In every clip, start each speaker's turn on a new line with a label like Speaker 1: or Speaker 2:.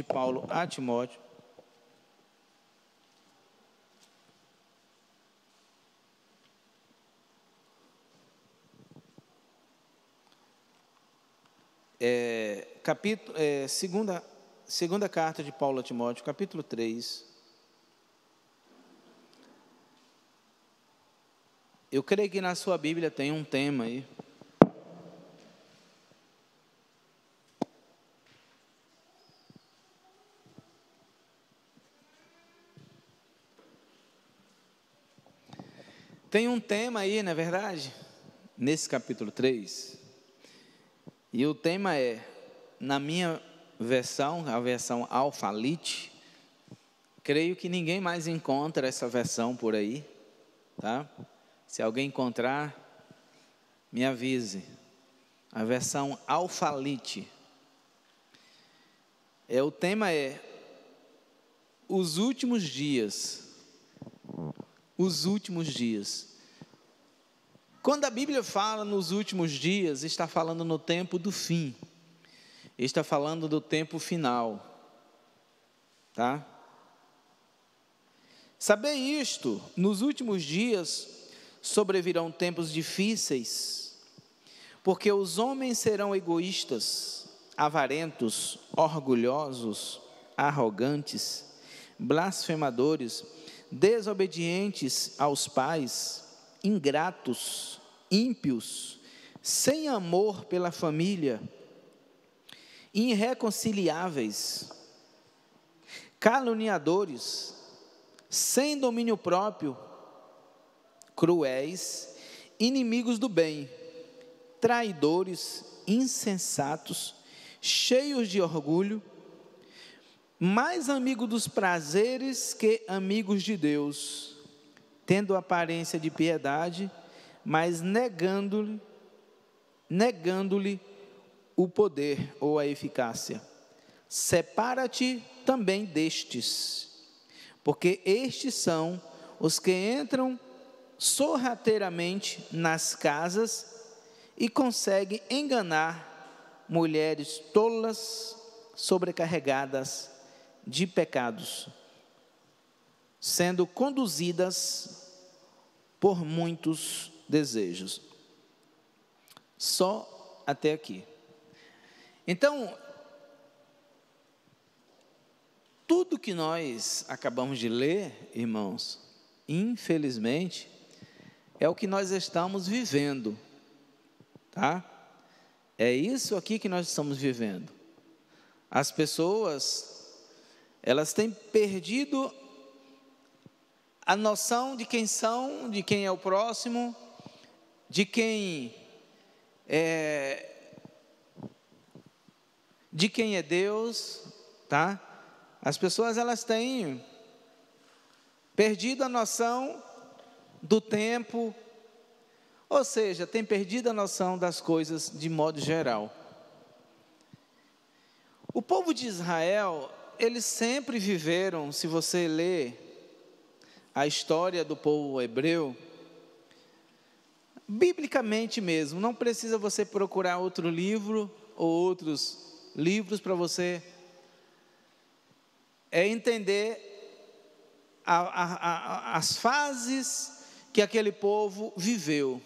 Speaker 1: Paulo a Timóteo. Segunda carta de Paulo a Timóteo, capítulo 3. Eu creio que na sua Bíblia tem um tema aí. Tem um tema aí, não é verdade? Nesse capítulo 3. E o tema é, na minha versão, a versão Alfa-Lite, creio que ninguém mais encontra essa versão por aí, tá? Se alguém encontrar, me avise. A versão Alfa-Lite. O tema é os últimos dias. Os últimos dias. Quando a Bíblia fala nos últimos dias, está falando no tempo do fim. Está falando do tempo final. Tá? Saber isto, nos últimos dias sobrevirão tempos difíceis, porque os homens serão egoístas, avarentos, orgulhosos, arrogantes, blasfemadores, desobedientes aos pais, ingratos, ímpios, sem amor pela família, irreconciliáveis, caluniadores, sem domínio próprio, cruéis, inimigos do bem, traidores, insensatos, cheios de orgulho, mais amigos dos prazeres que amigos de Deus, tendo aparência de piedade, mas negando-lhe o poder ou a eficácia. Separa-te também destes, porque estes são os que entram sorrateiramente nas casas e conseguem enganar mulheres tolas, sobrecarregadas de pecados, sendo conduzidas por muitos desejos. Só até aqui. Então, tudo que nós acabamos de ler, irmãos, infelizmente, é o que nós estamos vivendo, tá? É isso aqui que nós estamos vivendo. As pessoas, elas têm perdido a noção de quem são, de quem é o próximo, de quem é Deus, tá? As pessoas, elas têm perdido a noção do tempo, ou seja, têm perdido a noção das coisas de modo geral. O povo de Israel, eles sempre viveram, se você ler a história do povo hebreu, biblicamente mesmo, não precisa você procurar outro livro ou outros livros para você entender as fases que aquele povo viveu.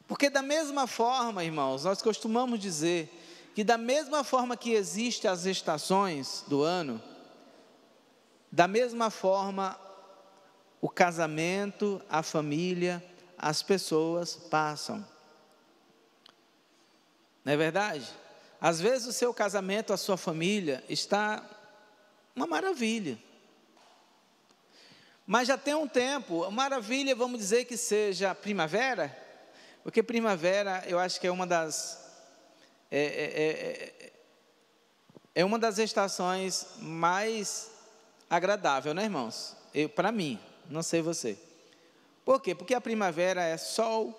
Speaker 1: Porque da mesma forma, irmãos, nós costumamos dizer que da mesma forma que existem as estações do ano, da mesma forma o casamento, a família, as pessoas passam. Não é verdade? Às vezes o seu casamento, a sua família está uma maravilha. Mas já tem um tempo, maravilha, vamos dizer que seja primavera, porque primavera eu acho que é uma das uma das estações mais agradável, né, irmãos? Para mim, não sei você. Por quê? Porque a primavera é sol,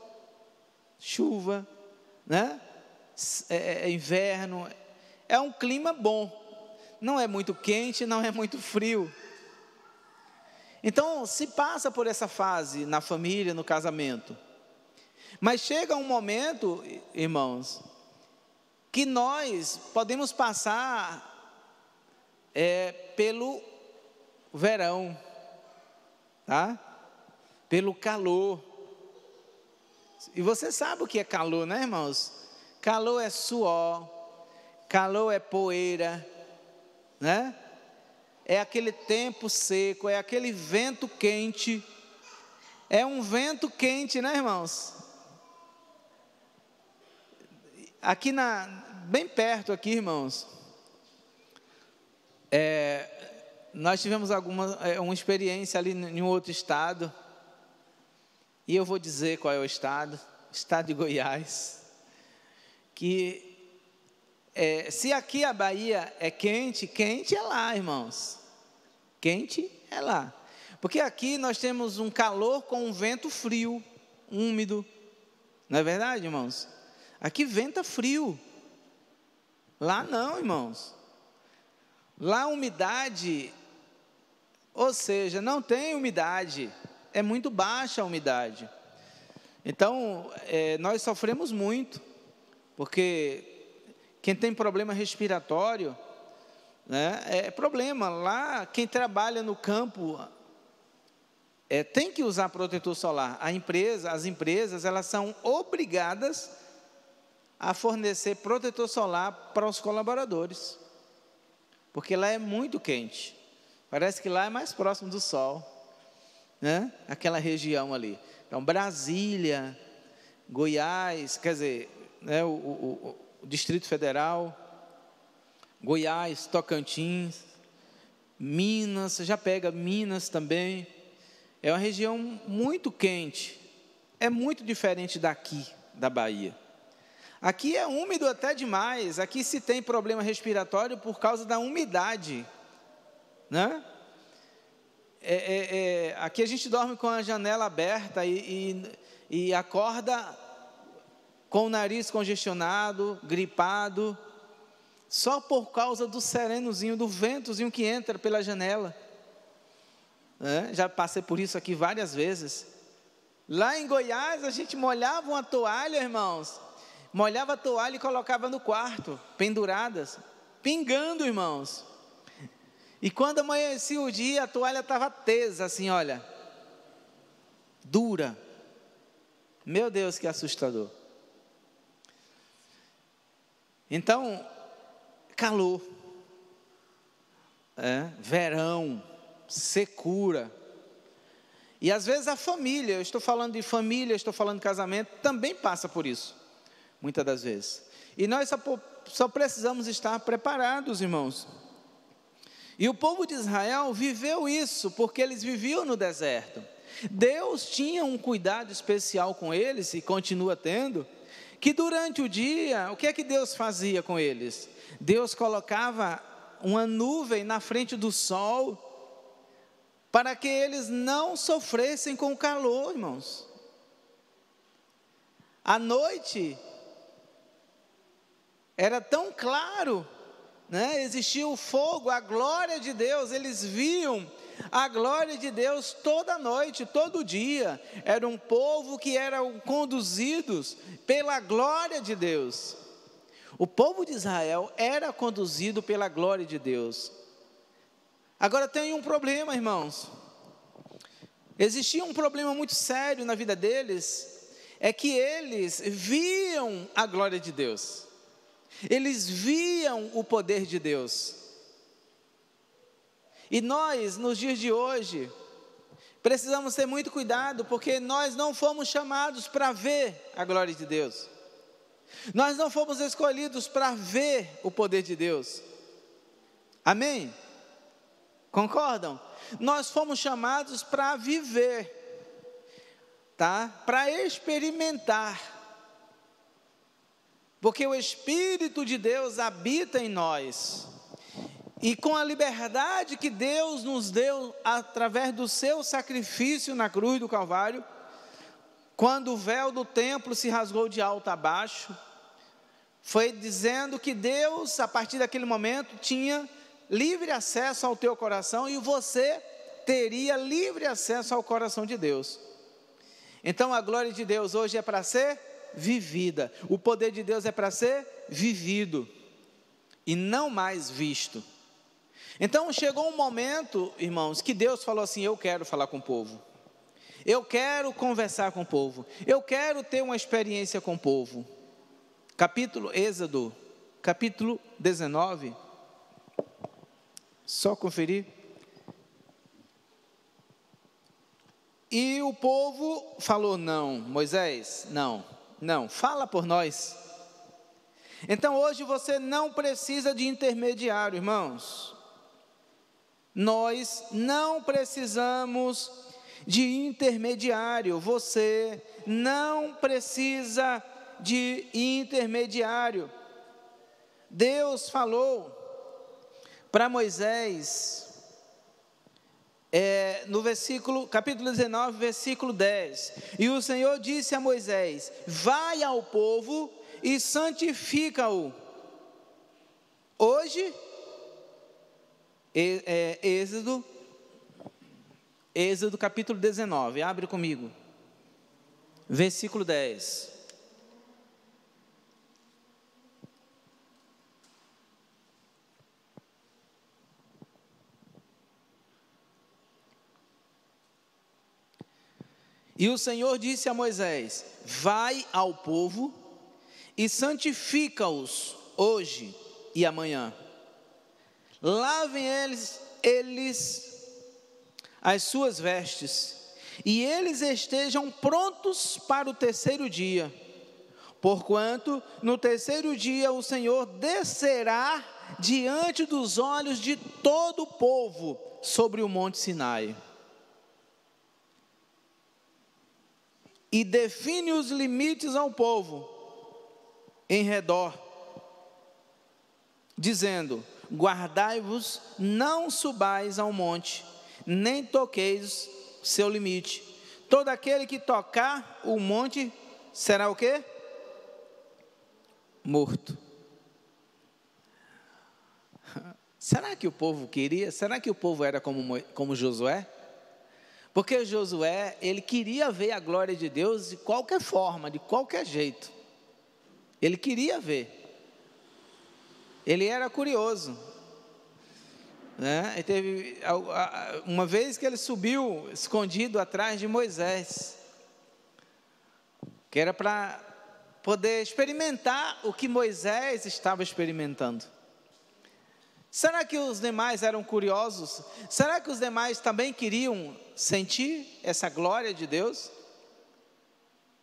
Speaker 1: chuva, né? É inverno, é um clima bom, não é muito quente, não é muito frio. Então, se passa por essa fase na família, no casamento. Mas chega um momento, irmãos, que nós podemos passar pelo verão, tá? Pelo calor. E você sabe o que é calor, né, irmãos? Calor é suor, calor é poeira, né? É aquele tempo seco, é aquele vento quente. É um vento quente, né, irmãos? Aqui bem perto aqui, irmãos, nós tivemos uma experiência ali em um outro estado, e eu vou dizer qual é o estado de Goiás, que se aqui a Bahia é quente, quente é lá, irmãos, quente é lá, porque aqui nós temos um calor com um vento frio, úmido, não é verdade, irmãos? Aqui venta frio, lá não, irmãos, lá a umidade, ou seja, não tem umidade, é muito baixa a umidade. Então, nós sofremos muito, porque quem tem problema respiratório, né, é problema. Lá, quem trabalha no campo, tem que usar protetor solar. As empresas, elas são obrigadas a fornecer protetor solar para os colaboradores, porque lá é muito quente. Parece que lá é mais próximo do sol, né? Aquela região ali. Então, Brasília, Goiás, quer dizer, né, o Distrito Federal, Goiás, Tocantins, Minas, já pega Minas também. É uma região muito quente. É muito diferente daqui, da Bahia. Aqui é úmido até demais. Aqui se tem problema respiratório por causa da umidade, né? Aqui a gente dorme com a janela aberta e acorda com o nariz congestionado, gripado, só por causa do serenozinho, do ventozinho que entra pela janela, né? Já passei por isso aqui várias vezes. Lá em Goiás a gente molhava uma toalha, irmãos, molhava a toalha e colocava no quarto, penduradas, pingando, irmãos. E quando amanhecia o dia, a toalha estava tesa, assim, olha, dura. Meu Deus, que assustador. Então, calor, verão, secura. E às vezes a família, eu estou falando de família, estou falando de casamento, também passa por isso, muitas das vezes. E nós só precisamos estar preparados, irmãos. E o povo de Israel viveu isso, porque eles viviam no deserto. Deus tinha um cuidado especial com eles, e continua tendo, que durante o dia, o que é que Deus fazia com eles? Deus colocava uma nuvem na frente do sol, para que eles não sofressem com o calor, irmãos. À noite, era tão claro, né? Existia o fogo, a glória de Deus, eles viam a glória de Deus toda noite, todo dia. Era um povo que eram conduzidos pela glória de Deus. O povo de Israel era conduzido pela glória de Deus. Agora tem um problema, irmãos. Existia um problema muito sério na vida deles, é que eles viam a glória de Deus. Eles viam o poder de Deus. E nós, nos dias de hoje, precisamos ter muito cuidado, porque nós não fomos chamados para ver a glória de Deus. Nós não fomos escolhidos para ver o poder de Deus. Amém? Concordam? Nós fomos chamados para viver, tá? Para experimentar. Porque o Espírito de Deus habita em nós. E com a liberdade que Deus nos deu através do seu sacrifício na cruz do Calvário, quando o véu do templo se rasgou de alto a baixo, foi dizendo que Deus, a partir daquele momento, tinha livre acesso ao teu coração, e você teria livre acesso ao coração de Deus. Então a glória de Deus hoje é para ser vivida, o poder de Deus é para ser vivido e não mais visto. Então chegou um momento, irmãos, que Deus falou assim: eu quero falar com o povo, eu quero conversar com o povo, eu quero ter uma experiência com o povo. Êxodo, capítulo 19, só conferir. E o povo falou: não, Moisés, não, fala por nós. Então hoje você não precisa de intermediário, irmãos. Nós não precisamos de intermediário. Você não precisa de intermediário. Deus falou para Moisés, no capítulo 19, versículo 10, e o Senhor disse a Moisés: vai ao povo e santifica-o. Hoje, Êxodo capítulo 19, abre comigo, versículo 10. E o Senhor disse a Moisés: vai ao povo e santifica-os hoje e amanhã. Lavem eles as suas vestes, e eles estejam prontos para o terceiro dia, porquanto no terceiro dia o Senhor descerá diante dos olhos de todo o povo sobre o monte Sinai. E define os limites ao povo em redor, dizendo: guardai-vos, não subais ao monte, nem toqueis seu limite. Todo aquele que tocar o monte será o quê? Morto. Será que o povo queria? Será que o povo era como Josué? Porque Josué, ele queria ver a glória de Deus de qualquer forma, de qualquer jeito. Ele queria ver. Ele era curioso, né? E teve uma vez que ele subiu escondido atrás de Moisés, que era para poder experimentar o que Moisés estava experimentando. Será que os demais eram curiosos? Será que os demais também queriam sentir essa glória de Deus?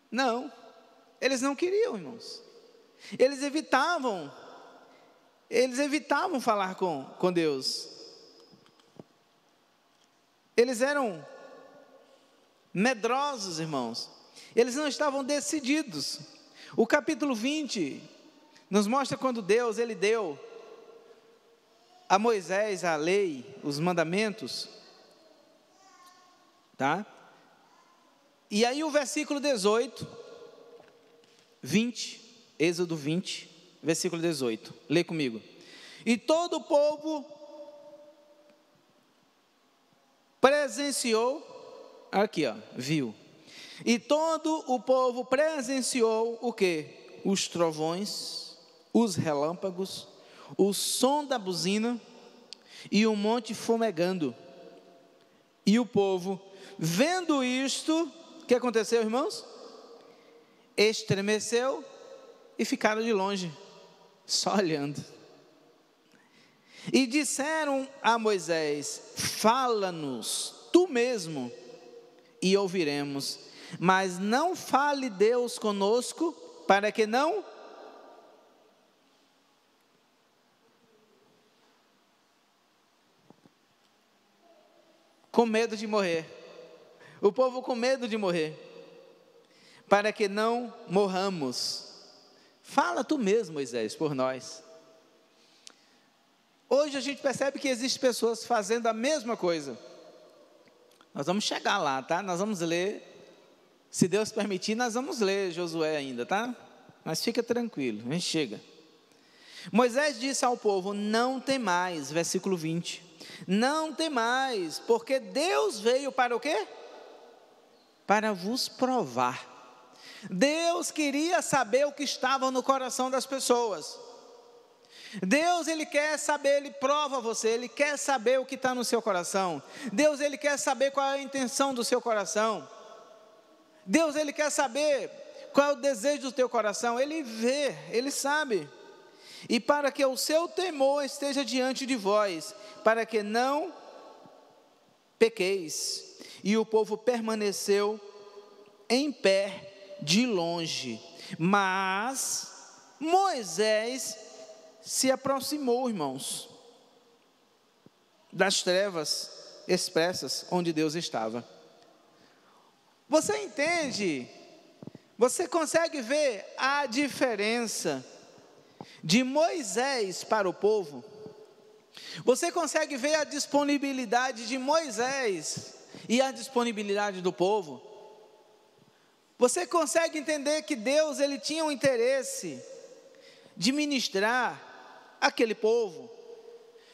Speaker 1: Não, eles não queriam, irmãos. Eles evitavam falar com Deus. Eles eram medrosos, irmãos. Eles não estavam decididos. O capítulo 20 nos mostra quando Deus, ele deu a Moisés a lei, os mandamentos, tá? E aí o versículo 18, 20, Êxodo 20, versículo 18, lê comigo. E todo o povo presenciou, aqui ó, viu. E todo o povo presenciou o quê? Os trovões, os relâmpagos, o som da buzina e o monte fumegando. E o povo, vendo isto, o que aconteceu, irmãos? Estremeceu e ficaram de longe, só olhando. E disseram a Moisés: fala-nos tu mesmo e ouviremos, mas não fale Deus conosco, para que não com medo de morrer. O povo com medo de morrer, para que não morramos. Fala tu mesmo, Moisés, por nós. Hoje a gente percebe que existem pessoas fazendo a mesma coisa. Nós vamos chegar lá, tá? Nós vamos ler, se Deus permitir, nós vamos ler Josué ainda, tá? Mas fica tranquilo, a gente chega. Moisés disse ao povo: não temais, versículo 20. Não temais, porque Deus veio para o quê? Para vos provar, Deus queria saber o que estava no coração das pessoas. Deus, Ele quer saber, Ele prova você, Ele quer saber o que está no seu coração. Deus, Ele quer saber qual é a intenção do seu coração. Deus, Ele quer saber qual é o desejo do teu coração. Ele vê, Ele sabe. E para que o seu temor esteja diante de vós, para que não pequeis. E o povo permaneceu em pé de longe. Mas Moisés se aproximou, irmãos, das trevas espessas onde Deus estava. Você entende? Você consegue ver a diferença de Moisés para o povo? Você consegue ver a disponibilidade de Moisés e a disponibilidade do povo? Você consegue entender que Deus, Ele tinha um interesse de ministrar aquele povo?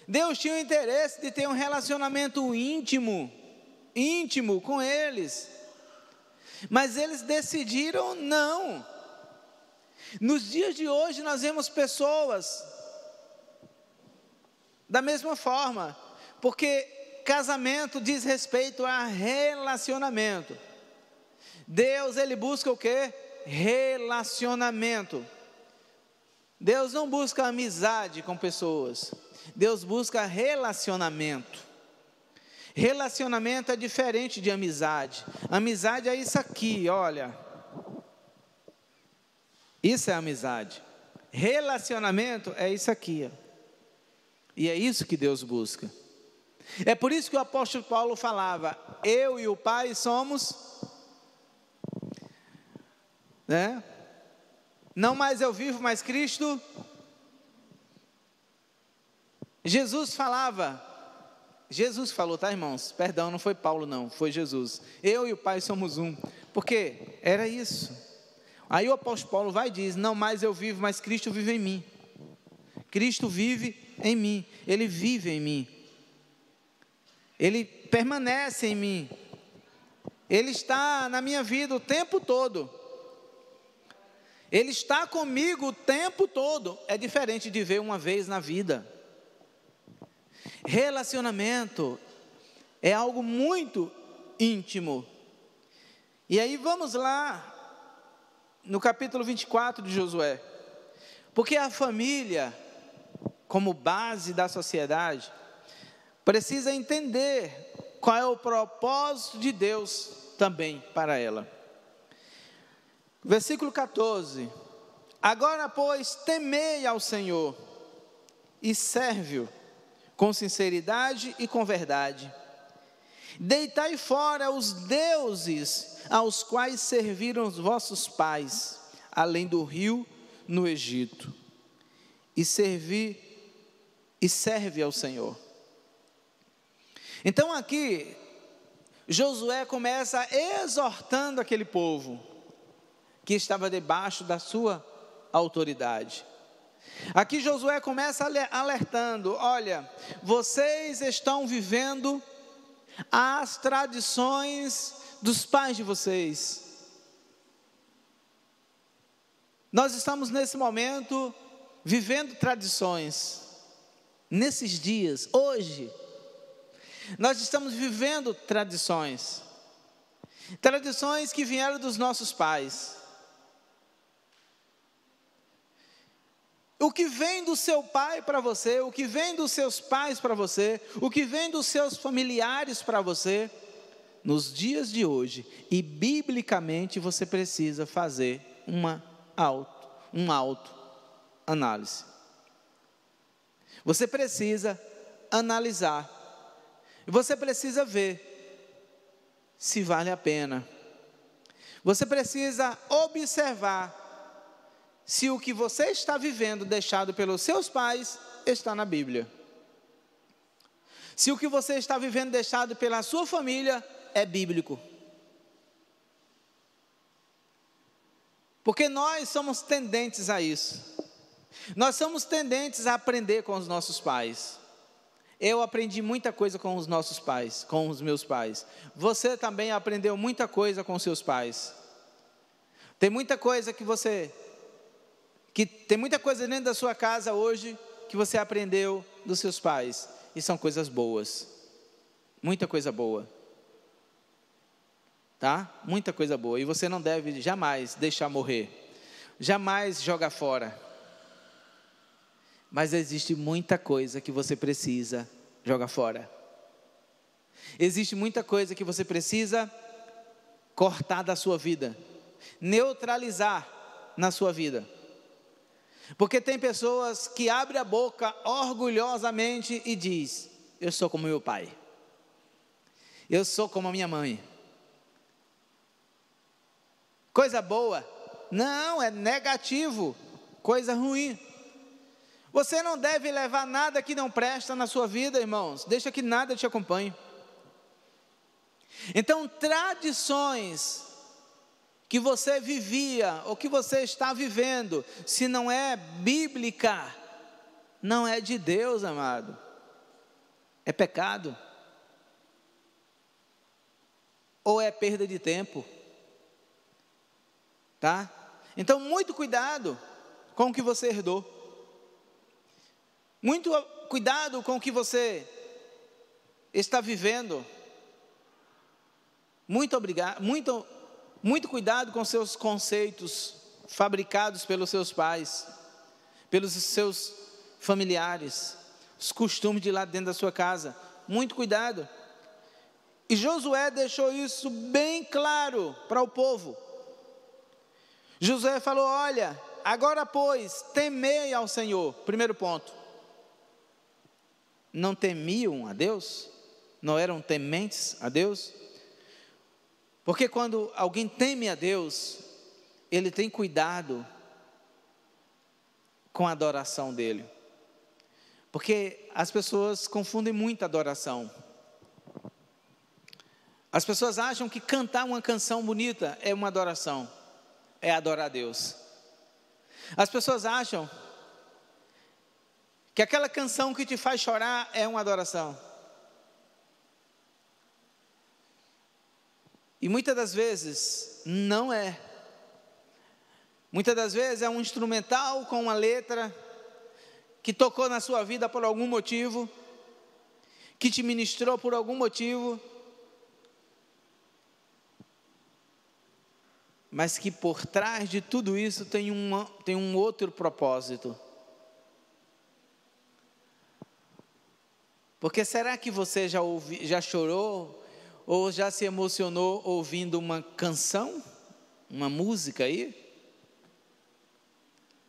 Speaker 1: Deus tinha o interesse de ter um relacionamento íntimo com eles, mas eles decidiram não. Nos dias de hoje nós vemos pessoas da mesma forma, porque casamento diz respeito a relacionamento. Deus, Ele busca o quê? Relacionamento. Deus não busca amizade com pessoas, Deus busca relacionamento. Relacionamento é diferente de amizade. Amizade é isso aqui, olha. Isso é amizade. Relacionamento é isso aqui, ó. E é isso que Deus busca. É por isso que o apóstolo Paulo falava: eu e o Pai somos, né? Não mais eu vivo, mas Cristo. Jesus falou, tá, irmãos? Perdão, não foi Paulo não, foi Jesus. Eu e o Pai somos um. Porque era isso. Aí o apóstolo Paulo vai e diz: não mais eu vivo, mas Cristo vive em mim. Cristo vive em mim. Ele vive em mim. Ele permanece em mim. Ele está na minha vida o tempo todo. Ele está comigo o tempo todo. É diferente de ver uma vez na vida. Relacionamento é algo muito íntimo. E aí vamos lá no capítulo 24 de Josué. Porque a família, como base da sociedade, precisa entender qual é o propósito de Deus também para ela. Versículo 14: agora, pois, temei ao Senhor e serve-o com sinceridade e com verdade. Deitai fora os deuses aos quais serviram os vossos pais, além do rio no Egito, e serve ao Senhor. Então aqui, Josué começa exortando aquele povo que estava debaixo da sua autoridade. Aqui Josué começa alertando: olha, vocês estão vivendo as tradições dos pais de vocês. Nós estamos nesse momento vivendo tradições. Nesses dias, hoje, nós estamos vivendo tradições. Tradições que vieram dos nossos pais. O que vem do seu pai para você, o que vem dos seus pais para você, o que vem dos seus familiares para você, nos dias de hoje, e biblicamente você precisa fazer uma autoanálise. Você precisa analisar, você precisa ver se vale a pena, você precisa observar se o que você está vivendo, deixado pelos seus pais, está na Bíblia. Se o que você está vivendo, deixado pela sua família, é bíblico. Porque nós somos tendentes a isso. Nós somos tendentes a aprender com os nossos pais. Eu aprendi muita coisa com os nossos pais, com os meus pais. Você também aprendeu muita coisa com seus pais. Tem muita coisa tem muita coisa dentro da sua casa hoje que você aprendeu dos seus pais, e são coisas boas, muita coisa boa, tá? Muita coisa boa, e você não deve jamais deixar morrer, jamais jogar fora. Mas existe muita coisa que você precisa jogar fora. Existe muita coisa que você precisa cortar da sua vida, neutralizar na sua vida. Porque tem pessoas que abrem a boca orgulhosamente e diz: eu sou como meu pai, eu sou como a minha mãe. Coisa boa? Não, é negativo, coisa ruim. Você não deve levar nada que não presta na sua vida, irmãos. Deixa que nada te acompanhe. Então, tradições que você vivia ou que você está vivendo, se não é bíblica, não é de Deus, amado. É pecado. Ou é perda de tempo. Tá? Então, muito cuidado com o que você herdou. Muito cuidado com o que você está vivendo. Muito cuidado com seus conceitos fabricados pelos seus pais, pelos seus familiares, os costumes de lá dentro da sua casa. Muito cuidado. E Josué deixou isso bem claro para o povo. Josué falou: olha, agora pois, temei ao Senhor. Primeiro ponto. Não temiam a Deus? Não eram tementes a Deus? Porque quando alguém teme a Deus, ele tem cuidado com a adoração dele. Porque as pessoas confundem muito a adoração. As pessoas acham que cantar uma canção bonita é uma adoração, é adorar a Deus. As pessoas acham que aquela canção que te faz chorar é uma adoração. E muitas das vezes não é. Muitas das vezes é um instrumental com uma letra que tocou na sua vida por algum motivo, que te ministrou por algum motivo, mas que por trás de tudo isso tem um outro propósito. Porque será que você já chorou ou já se emocionou ouvindo uma canção, uma música aí?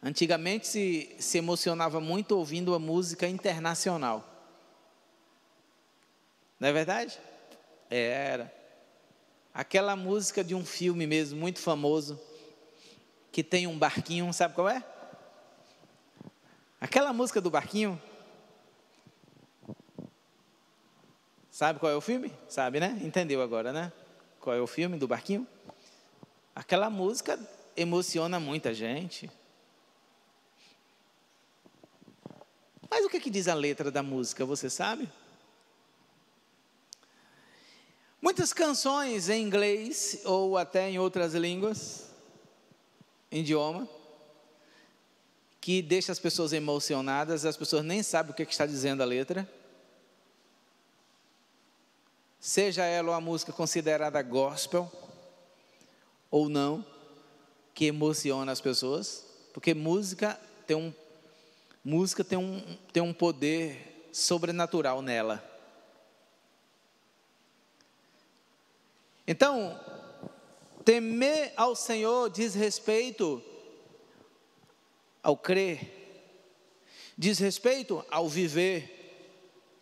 Speaker 1: Antigamente se emocionava muito ouvindo uma música internacional. Não é verdade? Era. Aquela música de um filme mesmo, muito famoso, que tem um barquinho, sabe qual é? Aquela música do barquinho. Sabe qual é o filme? Sabe, né? Entendeu agora, né? Qual é o filme do barquinho? Aquela música emociona muita gente. Mas o que diz a letra da música, você sabe? Muitas canções em inglês ou até em outras línguas, idioma, que deixa as pessoas emocionadas, as pessoas nem sabem o que está dizendo a letra. Seja ela uma música considerada gospel ou não, que emociona as pessoas, porque música tem um poder sobrenatural nela. Então, temer ao Senhor diz respeito ao crer, diz respeito ao viver.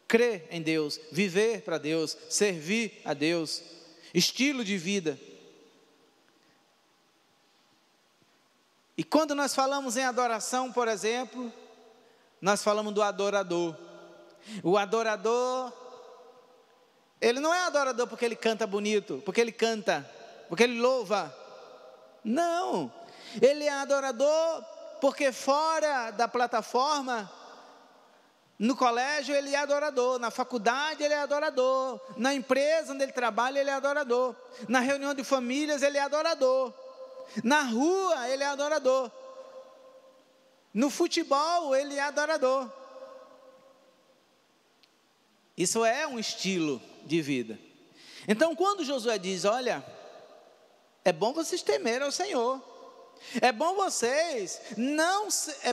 Speaker 1: Crer em Deus, viver para Deus, servir a Deus, estilo de vida. E quando nós falamos em adoração, por exemplo, nós falamos do adorador. O adorador, ele não é adorador porque ele canta bonito, porque ele louva. Não, ele é adorador porque fora da plataforma, no colégio ele é adorador, na faculdade ele é adorador, na empresa onde ele trabalha ele é adorador, na reunião de famílias ele é adorador. Na rua ele é adorador. No futebol ele é adorador. Isso é um estilo de vida. Então quando Josué diz, olha, é bom vocês temerem ao Senhor. É bom vocês não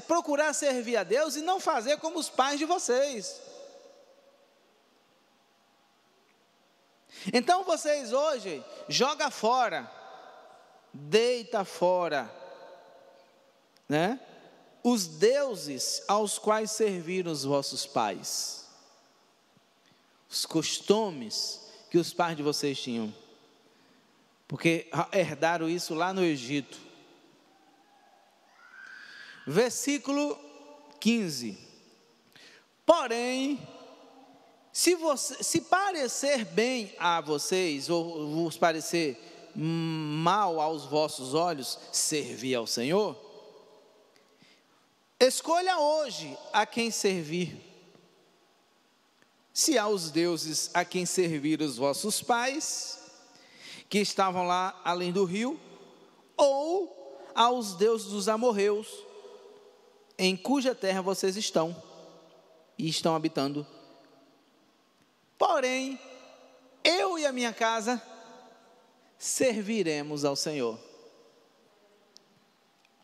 Speaker 1: procurar servir a Deus e não fazer como os pais de vocês. Então vocês hoje joga fora, deita fora, né? Os deuses aos quais serviram os vossos pais, os costumes que os pais de vocês tinham, porque herdaram isso lá no Egito. Versículo 15. Porém, se parecer bem a vocês, ou vos parecer mal aos vossos olhos, servir ao Senhor, escolha hoje a quem servir. Se aos deuses a quem serviram os vossos pais, que estavam lá além do rio, ou aos deuses dos amorreus, em cuja terra vocês estão e estão habitando. Porém, eu e a minha casa serviremos ao Senhor.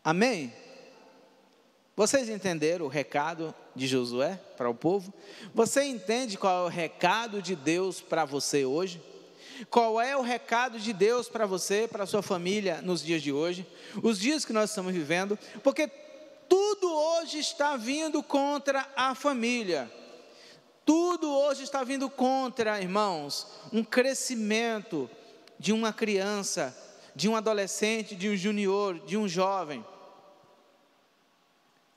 Speaker 1: Amém? Vocês entenderam o recado de Josué para o povo? Você entende qual é o recado de Deus para você hoje? Qual é o recado de Deus para você, para a sua família nos dias de hoje? Os dias que nós estamos vivendo, porque tudo hoje está vindo contra a família. Tudo hoje está vindo contra, irmãos, um crescimento de uma criança, de um adolescente, de um junior, de um jovem.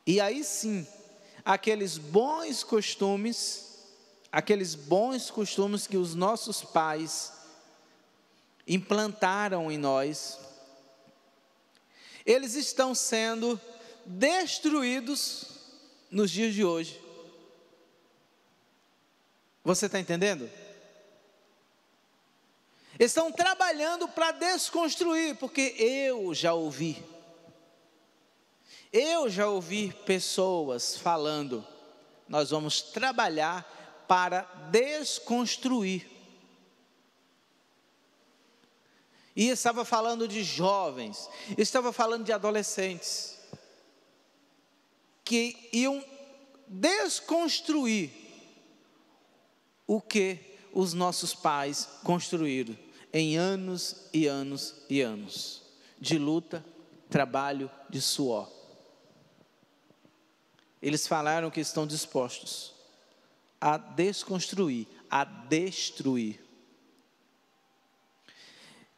Speaker 1: E aí sim, aqueles bons costumes que os nossos pais implantaram em nós, eles estão sendo destruídos nos dias de hoje. Você está entendendo? Estão trabalhando para desconstruir, porque eu já ouvi pessoas falando, nós vamos trabalhar para desconstruir. E estava falando de jovens, estava falando de adolescentes, que iam desconstruir o que os nossos pais construíram em anos e anos e anos de luta, trabalho, de suor. Eles falaram que estão dispostos a desconstruir, a destruir.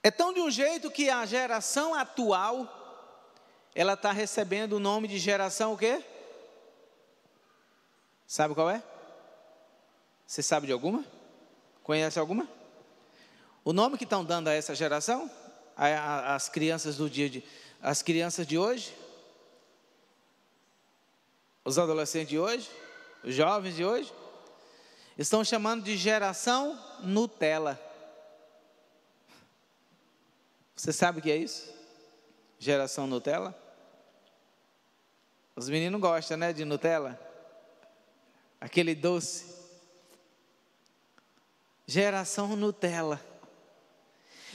Speaker 1: É tão de um jeito que a geração atual, ela está recebendo o nome de geração o quê? Sabe qual é? Você sabe de alguma? Conhece alguma? O nome que estão dando a essa geração, as crianças as crianças de hoje, os adolescentes de hoje, os jovens de hoje, estão chamando de geração Nutella. Você sabe o que é isso? Geração Nutella? Os meninos gostam, né, de Nutella? Aquele doce. Geração Nutella.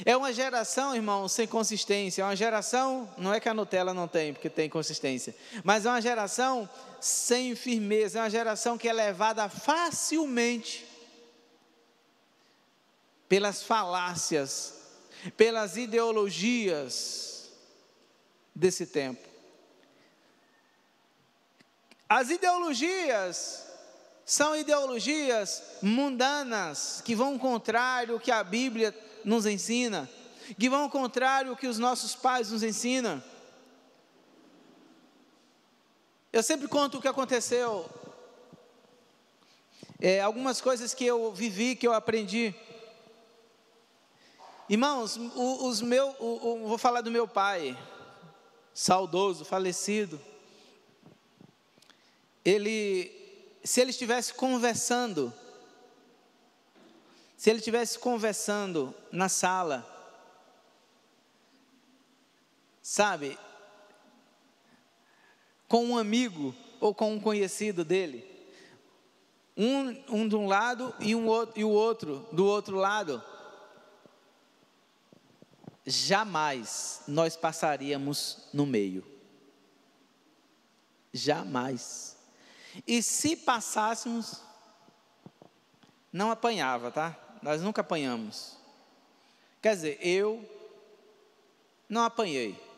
Speaker 1: É uma geração, irmão, sem consistência. É uma geração, não é que a Nutella não tem, porque tem consistência, mas é uma geração sem firmeza. É uma geração que é levada facilmente pelas falácias, pelas ideologias desse tempo. As ideologias são ideologias mundanas, que vão ao contrário do que a Bíblia nos ensina, que vão ao contrário do que os nossos pais nos ensinam. Eu sempre conto o que aconteceu, algumas coisas que eu vivi, que eu aprendi. Irmãos, vou falar do meu pai, saudoso, falecido. Se ele estivesse conversando na sala, sabe, com um amigo ou com um conhecido dele, um de um lado e o outro do outro lado, jamais nós passaríamos no meio. Jamais. E se passássemos, não apanhava, tá? Nós nunca apanhamos. Quer dizer, eu não apanhei.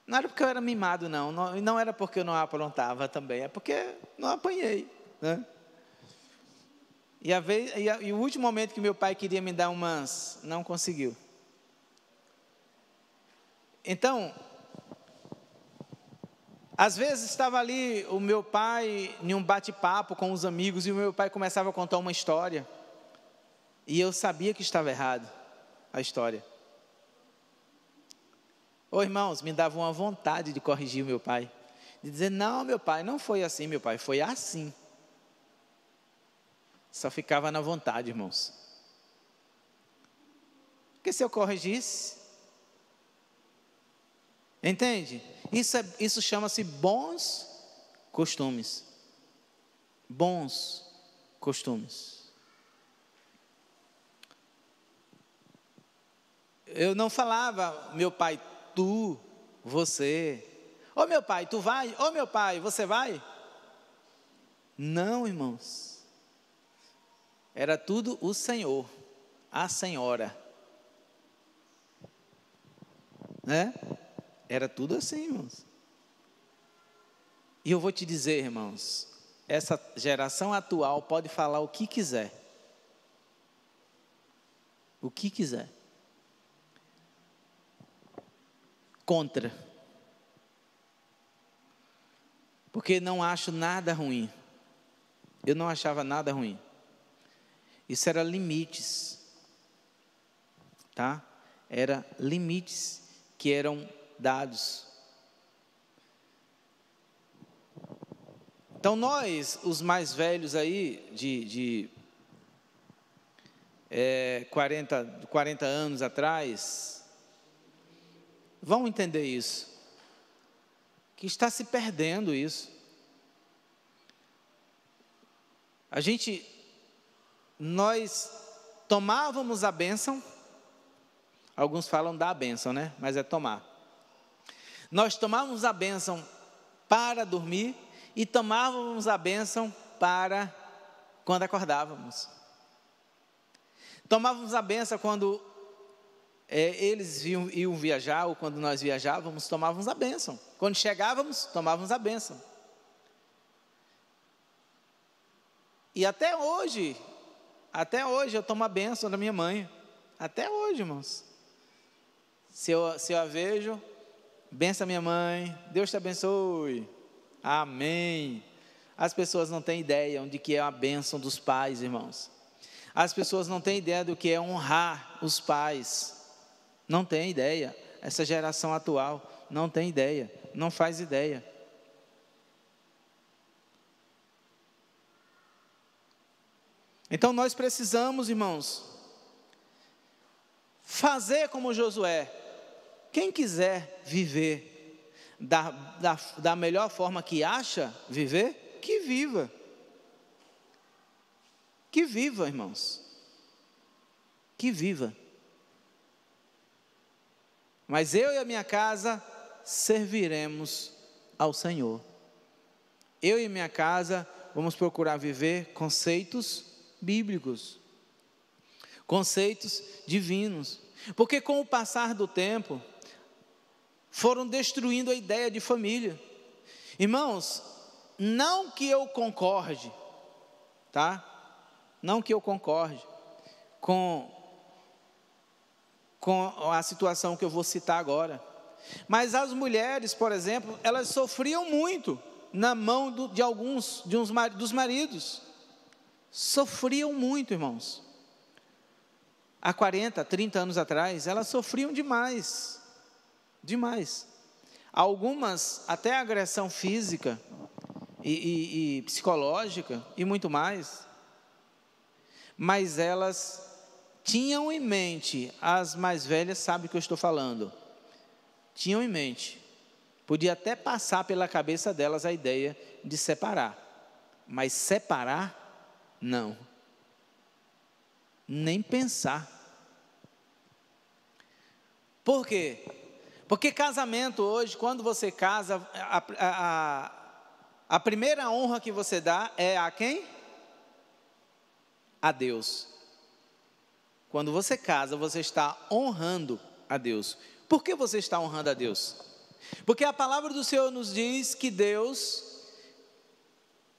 Speaker 1: Não era porque eu era mimado, não era porque eu não aprontava também, é porque não apanhei, né? E o último momento que meu pai queria me dar umas, não conseguiu. Então, às vezes estava ali o meu pai em um bate-papo com os amigos e o meu pai começava a contar uma história. E eu sabia que estava errado a história. Ô irmãos, me dava uma vontade de corrigir o meu pai. De dizer, não meu pai, não foi assim meu pai, foi assim. Só ficava na vontade, irmãos. Porque se eu corrigisse, entende? Isso chama-se bons costumes. Bons costumes. Eu não falava, meu pai, tu, você. Ô meu pai, tu vai? Ô meu pai, você vai? Não, irmãos. Era tudo o Senhor, a Senhora. Né? Era tudo assim, irmãos. E eu vou te dizer, irmãos, essa geração atual pode falar o que quiser. O que quiser. Contra. Porque não acho nada ruim. Eu não achava nada ruim. Isso era limites. Tá? Era limites que eram dados. Então nós, os mais velhos aí, de 40 anos atrás, vão entender isso. Que está se perdendo isso. Nós tomávamos a bênção, alguns falam da bênção, né? Mas é tomar. Nós tomávamos a bênção para dormir e tomávamos a bênção para quando acordávamos. Tomávamos a bênção quando eles iam viajar ou quando nós viajávamos, tomávamos a bênção. Quando chegávamos, tomávamos a bênção. E até hoje eu tomo a bênção da minha mãe. Até hoje, irmãos. Se eu a vejo, benção a minha mãe, Deus te abençoe. Amém. As pessoas não têm ideia de que é a bênção dos pais, irmãos. As pessoas não têm ideia do que é honrar os pais. Não tem ideia. Essa geração atual não tem ideia, não faz ideia. Então nós precisamos, irmãos, fazer como Josué. Quem quiser viver da melhor forma que acha viver, que viva. Que viva, irmãos. Que viva. Mas eu e a minha casa serviremos ao Senhor. Eu e minha casa vamos procurar viver conceitos bíblicos, conceitos divinos. Porque com o passar do tempo, foram destruindo a ideia de família. Irmãos, não que eu concorde, tá? Não que eu concorde com a situação que eu vou citar agora. Mas as mulheres, por exemplo, elas sofriam muito na mão dos maridos. Sofriam muito, irmãos. Há 40, 30 anos atrás, elas sofriam demais. Demais. Algumas até agressão física e psicológica e muito mais. Mas elas tinham em mente, as mais velhas sabem o que eu estou falando, tinham em mente, podia até passar pela cabeça delas a ideia de separar, mas separar, não, nem pensar. Por quê? Porque casamento hoje, quando você casa, a primeira honra que você dá é a quem? A Deus. Quando você casa, você está honrando a Deus. Por que você está honrando a Deus? Porque a palavra do Senhor nos diz que Deus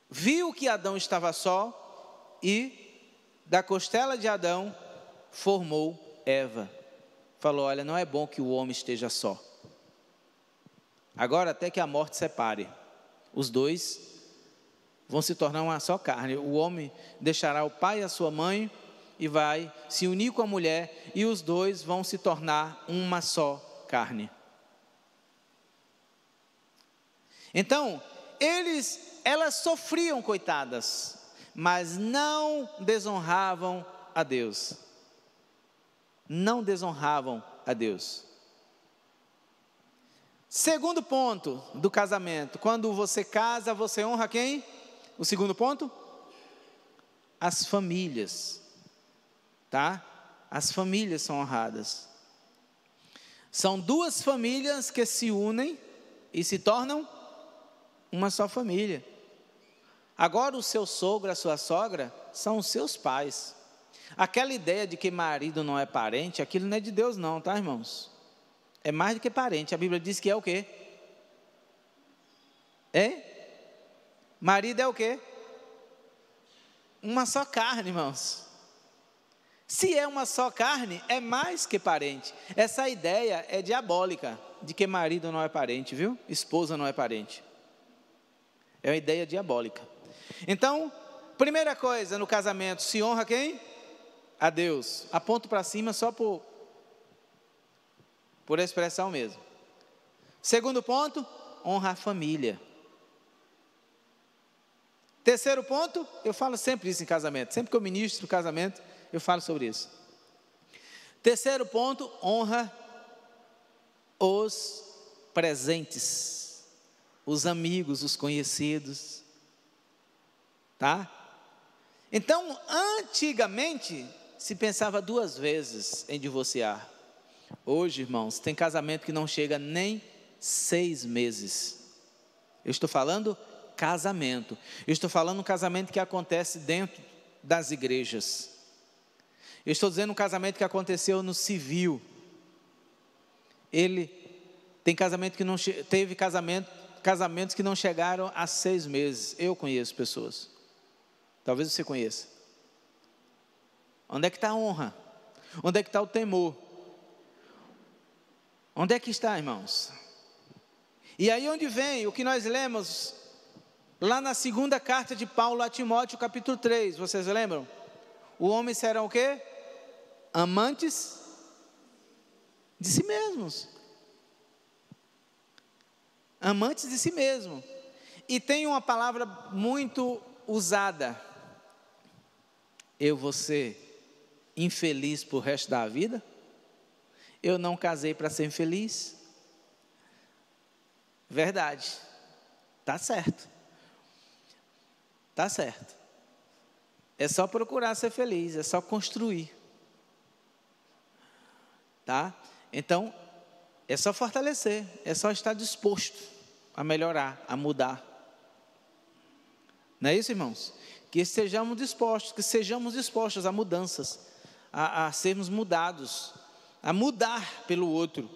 Speaker 1: viu que Adão estava só e da costela de Adão formou Eva. Falou, olha, não é bom que o homem esteja só. Agora até que a morte separe, os dois vão se tornar uma só carne. O homem deixará o pai e a sua mãe e vai se unir com a mulher, e os dois vão se tornar uma só carne. Então, elas sofriam, coitadas, mas não desonravam a Deus. Não desonravam a Deus. Segundo ponto do casamento, quando você casa, você honra quem? O segundo ponto? As famílias, tá? As famílias são honradas. São duas famílias que se unem e se tornam uma só família. Agora o seu sogro, a sua sogra, são os seus pais. Aquela ideia de que marido não é parente, aquilo não é de Deus não, tá, irmãos? É mais do que parente. A Bíblia diz que é o quê? Marido é o quê? Uma só carne, irmãos. Se é uma só carne, é mais que parente. Essa ideia é diabólica, de que marido não é parente, viu? Esposa não é parente. É uma ideia diabólica. Então, primeira coisa no casamento, se honra quem? A Deus. Aponto para cima só por expressão mesmo. Segundo ponto, honra a família. Terceiro ponto, eu falo sempre isso em casamento. Sempre que eu ministro o casamento, eu falo sobre isso. Terceiro ponto, honra os presentes, os amigos, os conhecidos. Tá? Então, antigamente, se pensava duas vezes em divorciar. Hoje, irmãos, tem casamento que não chega nem 6 meses. Eu estou falando casamento. Eu estou falando um casamento que acontece dentro das igrejas. Eu estou dizendo um casamento que aconteceu no civil. Tem casamento que não teve casamentos que não chegaram a 6 meses. Eu conheço pessoas. Talvez você conheça. Onde é que está a honra? Onde é que está o temor? Onde é que está, irmãos? E aí onde vem o que nós lemos lá na segunda carta de Paulo a Timóteo, capítulo 3, vocês lembram? O homem será o quê? Amantes de si mesmos. Amantes de si mesmo. E tem uma palavra muito usada. Eu vou ser infeliz por resto da vida? Eu não casei para ser infeliz? Verdade. Tá certo. Tá certo. É só procurar ser feliz, é só construir. Tá? Então, é só fortalecer, é só estar disposto a melhorar, a mudar. Não é isso, irmãos? Que sejamos dispostos a mudanças, a sermos mudados, a mudar pelo outro,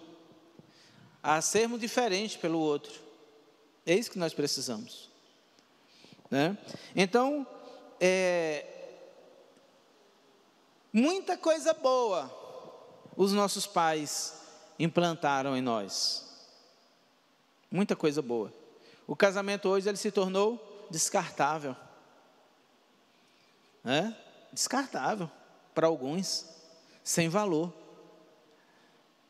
Speaker 1: a sermos diferentes pelo outro. É isso que nós precisamos, né? Então, muita coisa boa os nossos pais implantaram em nós. Muita coisa boa. O casamento hoje ele se tornou descartável, né? Descartável para alguns, sem valor.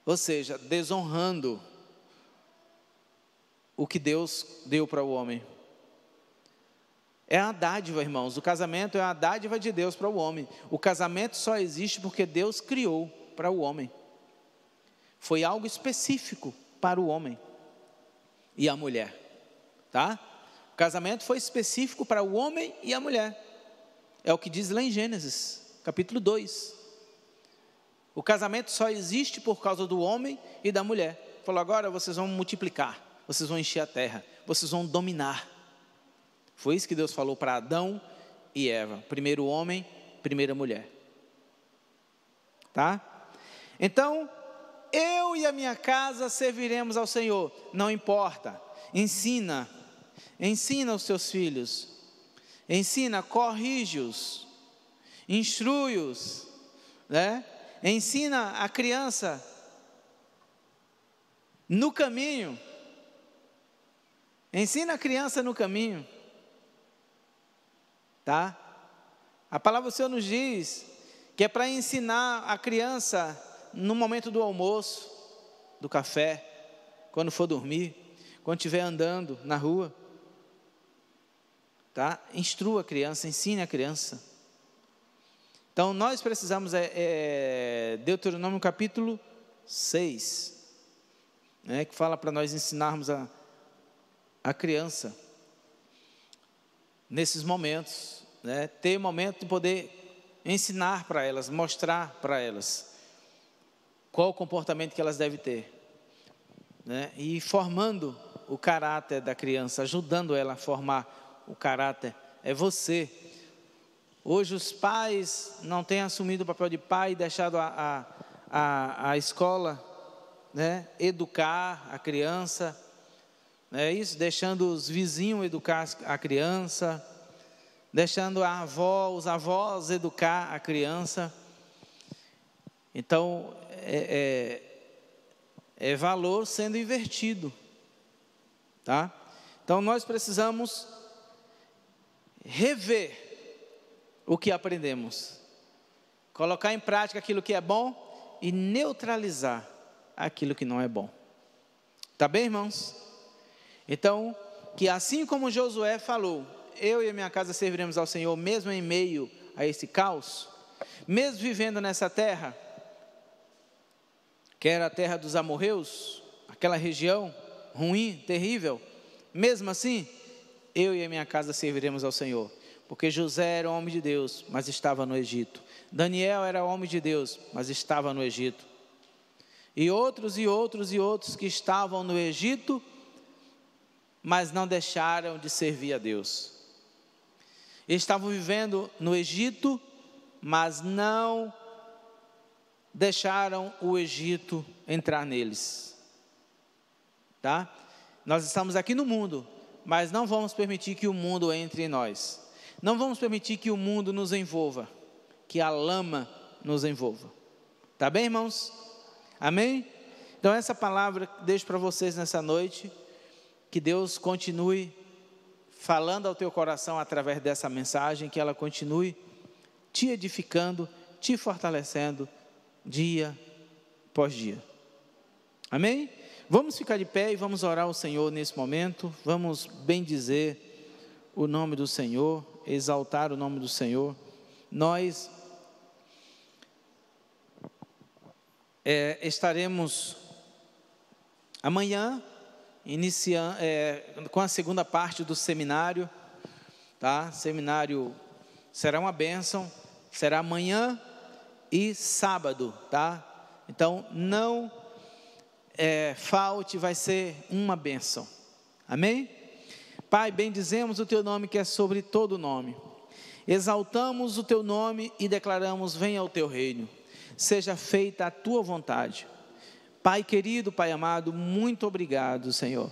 Speaker 1: Ou seja, desonrando o que Deus deu para o homem. É a dádiva, irmãos. O casamento é a dádiva de Deus para o homem. O casamento só existe porque Deus criou para o homem. Foi algo específico para o homem e a mulher, tá? O casamento foi específico para o homem e a mulher. É o que diz lá em Gênesis, capítulo 2. O casamento só existe por causa do homem e da mulher. Falou, agora vocês vão multiplicar, vocês vão encher a terra, vocês vão dominar. Foi isso que Deus falou para Adão e Eva. Primeiro o homem, primeira mulher. Tá? Então, eu e a minha casa serviremos ao Senhor. Não importa. Ensina os teus filhos. Ensina, corrige-os. Instrui-os. Né? Ensina a criança no caminho. Ensina a criança no caminho. Tá? A palavra do Senhor nos diz que é para ensinar a criança no momento do almoço, do café, quando for dormir, quando estiver andando na rua. Tá? Instrua a criança, ensine a criança. Então nós precisamos, Deuteronômio capítulo 6, né, que fala para nós ensinarmos a criança, nesses momentos, né, ter momento de poder ensinar para elas, mostrar para elas qual o comportamento que elas devem ter, né, e formando o caráter da criança, ajudando ela a formar o caráter. É você. Hoje os pais não têm assumido o papel de pai e deixado a escola, né, educar a criança, é isso, deixando os vizinhos educar a criança, deixando os avós educar a criança. Então, é valor sendo invertido, tá? Então, nós precisamos rever o que aprendemos, colocar em prática aquilo que é bom e neutralizar aquilo que não é bom. Tá bem, irmãos? Então, que assim como Josué falou, eu e a minha casa serviremos ao Senhor, mesmo em meio a esse caos, mesmo vivendo nessa terra, que era a terra dos amorreus, aquela região ruim, terrível, mesmo assim, eu e a minha casa serviremos ao Senhor, porque José era homem de Deus, mas estava no Egito. Daniel era homem de Deus, mas estava no Egito. E outros que estavam no Egito, mas não deixaram de servir a Deus. Eles estavam vivendo no Egito, mas não deixaram o Egito entrar neles. Tá? Nós estamos aqui no mundo, mas não vamos permitir que o mundo entre em nós. Não vamos permitir que o mundo nos envolva, que a lama nos envolva. Tá bem, irmãos? Amém? Então essa palavra deixo para vocês nessa noite. Que Deus continue falando ao teu coração através dessa mensagem, que ela continue te edificando, te fortalecendo dia após dia. Amém? Vamos ficar de pé e vamos orar ao Senhor nesse momento. Vamos bendizer o nome do Senhor, exaltar o nome do Senhor. Nós estaremos amanhã iniciando com a segunda parte do seminário, tá? Seminário será uma bênção, será amanhã e sábado, tá? Então não falte, vai ser uma bênção. Amém? Pai, bendizemos o teu nome que é sobre todo nome, exaltamos o teu nome e declaramos: venha o teu reino, seja feita a tua vontade. Pai querido, Pai amado, muito obrigado, Senhor.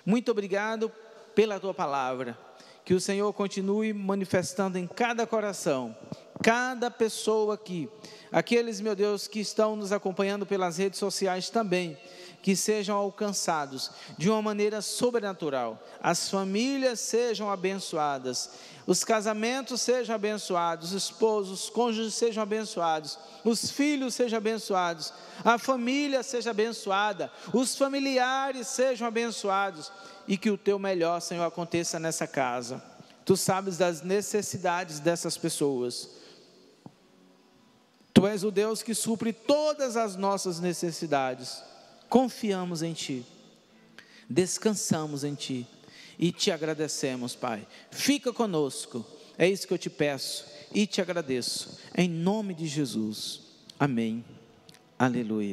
Speaker 1: Muito obrigado pela tua palavra. Que o Senhor continue manifestando em cada coração, cada pessoa aqui. Aqueles, meu Deus, que estão nos acompanhando pelas redes sociais também, que sejam alcançados de uma maneira sobrenatural. As famílias sejam abençoadas, os casamentos sejam abençoados, os esposos, os cônjuges sejam abençoados, os filhos sejam abençoados, a família seja abençoada, os familiares sejam abençoados, e que o teu melhor, Senhor, aconteça nessa casa. Tu sabes das necessidades dessas pessoas. Tu és o Deus que supre todas as nossas necessidades. Confiamos em Ti, descansamos em Ti e Te agradecemos, Pai. Fica conosco, é isso que eu te peço e te agradeço, em nome de Jesus, amém, aleluia.